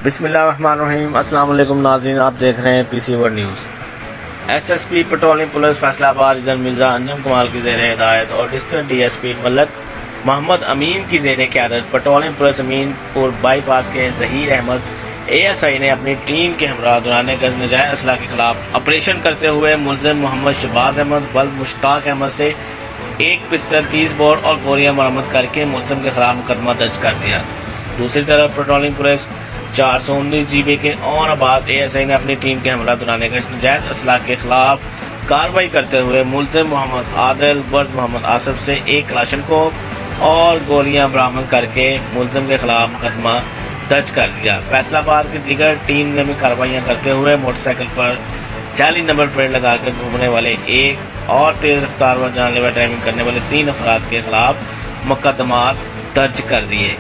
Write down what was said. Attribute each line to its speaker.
Speaker 1: بسم اللہ الرحمن الرحیم۔ السلام علیکم ناظرین، آپ دیکھ رہے ہیں P C world news. S S P patrolling police Faisalabad region Mirza انجم کمال کی زیر ہدایت اور ڈسٹرکٹ ڈی ایس پی ملک محمد امین کی زیر قیادت پیٹرولنگ پولیس امین پور بائی پاس کے Zaheer Ahmed A S I نے اپنی ٹیم کے ہمراہ دوران گز ناجائز اسلحہ کے خلاف آپریشن کرتے ہوئے ملزم محمد شہباز احمد ولد مشتاق احمد سے ایک پسٹل 30 بور اور گولیاں برآمد کر کے ملزم کے خلاف مقدمہ درج کر دیا۔ دوسری طرف پیٹرولنگ پولیس 419 جی بی کے اور آباد اے ایس آئی نے اپنی ٹیم کے ہمراہ دوران گشت ناجائز اسلحہ کے خلاف کارروائی کرتے ہوئے ملزم محمد عادل ورد محمد آصف سے ایک کلاشنکوف اور گولیاں برآمد کر کے ملزم کے خلاف مقدمہ درج کر دیا۔ فیصلہ آباد کی دیگر ٹیم نے بھی کارروائیاں کرتے ہوئے موٹر سائیکل پر جعلی نمبر پلیٹ لگا کر گھومنے والے ایک اور تیز رفتار و جان لیوا ڈرائیونگ کرنے والے 3 افراد کے خلاف مقدمات درج کر دیے۔